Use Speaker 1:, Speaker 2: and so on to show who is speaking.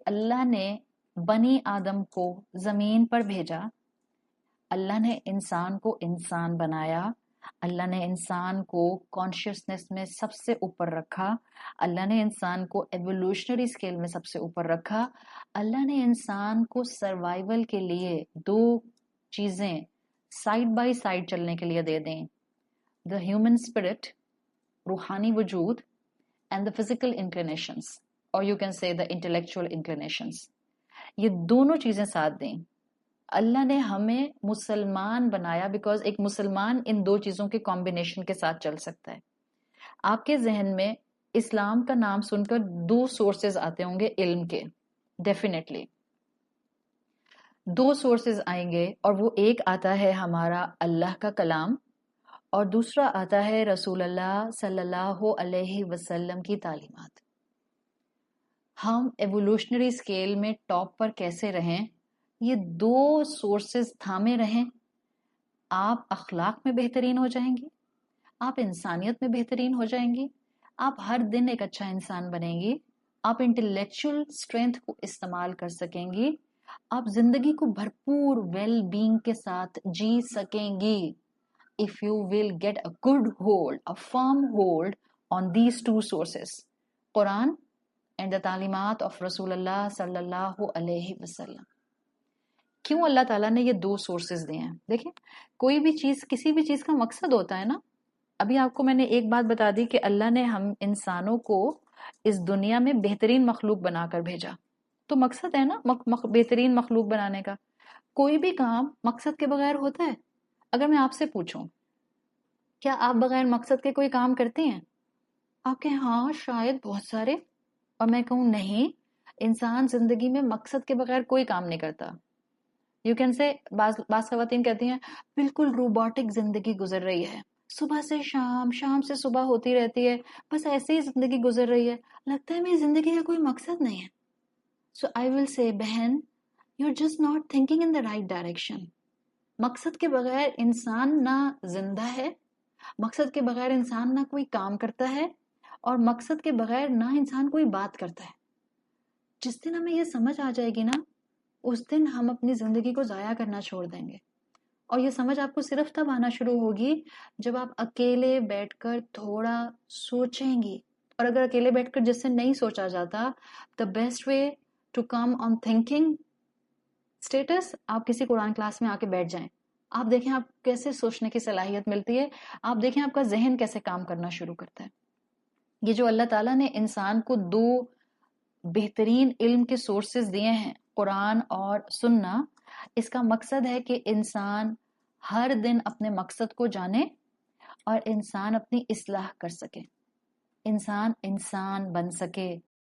Speaker 1: اللہ نے بنی آدم کو زمین پر بھیجا، اللہ نے انسان کو انسان بنایا، اللہ نے انسان کو کانشیسنس میں سب سے اوپر رکھا، اللہ نے انسان کو ایوولوشنری سکیل میں سب سے اوپر رکھا، اللہ نے انسان کو سروائیول کے لیے دو چیزیں سائڈ بائی سائڈ چلنے کے لیے دے دیں، دا ہیومن اسپرٹ، روحانی وجود، اینڈ دا فزیکل انکلینیشنس، اور you can say the intellectual انکلینیشنس، یہ دونوں چیزیں ساتھ دیں۔ اللہ نے ہمیں مسلمان بنایا بیکاز ایک مسلمان ان دو چیزوں کے کمبینیشن کے ساتھ چل سکتا ہے۔ آپ کے ذہن میں اسلام کا نام سن کر دو سورسز آتے ہوں گے علم کے، ڈیفینیٹلی دو سورسز آئیں گے، اور وہ ایک آتا ہے ہمارا اللہ کا کلام، اور دوسرا آتا ہے رسول اللہ صلی اللہ علیہ وسلم کی تعلیمات۔ ہم ایوولوشنری سکیل میں ٹاپ پر کیسے رہیں، یہ دو سورسز تھامے رہیں، آپ اخلاق میں بہترین ہو جائیں گی، آپ انسانیت میں بہترین ہو جائیں گی، آپ ہر دن ایک اچھا انسان بنیں گی، آپ انٹلیکچوئل اسٹرینتھ کو استعمال کر سکیں گی، آپ زندگی کو بھرپور ویل بینگ کے ساتھ جی سکیں گی۔ if you will get a good hold, a firm hold on these two sources, Quran and the تعلیمات of رسول اللہ صلی اللہ علیہ وسلم۔ کیوں اللہ تعالیٰ نے یہ دو سورسز دیے ہیں؟ دیکھیں، کوئی بھی چیز، کسی بھی چیز کا مقصد ہوتا ہے نا۔ ابھی آپ کو میں نے ایک بات بتا دی کہ اللہ نے ہم انسانوں کو اس دنیا میں بہترین مخلوق بنا کر بھیجا، تو مقصد ہے نا بہترین مخلوق بنانے کا۔ کوئی بھی کام مقصد کے بغیر ہوتا ہے؟ اگر میں آپ سے پوچھوں کیا آپ بغیر مقصد کے کوئی کام کرتے ہیں؟ آپ کہیں ہاں شاید بہت سارے، اور میں کہوں نہیں، انسان زندگی میں مقصد کے بغیر کوئی کام نہیں کرتا۔ یو کین سے بعض خواتین کہتی ہیں بالکل روبوٹک زندگی گزر رہی ہے، صبح سے شام، شام سے صبح ہوتی رہتی ہے، بس ایسے ہی زندگی گزر رہی ہے، لگتا ہے میری زندگی کا کوئی مقصد نہیں ہے۔ سو آئی ول سے بہن، you are just not thinking in the right direction. مقصد کے بغیر انسان نہ زندہ ہے، مقصد کے بغیر انسان نہ کوئی کام کرتا ہے، اور مقصد کے بغیر نہ انسان کوئی بات کرتا ہے۔ جس دن ہمیں یہ سمجھ آ جائے گی نا، اس دن ہم اپنی زندگی کو ضائع کرنا چھوڑ دیں گے۔ اور یہ سمجھ آپ کو صرف تب آنا شروع ہوگی جب آپ اکیلے بیٹھ کر تھوڑا سوچیں گی، اور اگر اکیلے بیٹھ کر جس سے نہیں سوچا جاتا، the best way to come on thinking status, آپ کسی قرآن کلاس میں آ کے بیٹھ جائیں، آپ دیکھیں آپ کیسے سوچنے کی صلاحیت ملتی ہے، آپ دیکھیں آپ کا ذہن کیسے کام کرنا شروع کرتا ہے۔ یہ جو اللہ تعالیٰ نے انسان کو دو بہترین علم کے سورسز دیے ہیں، قرآن اور سننا، اس کا مقصد ہے کہ انسان ہر دن اپنے مقصد کو جانے اور انسان اپنی اصلاح کر سکے، انسان بن سکے،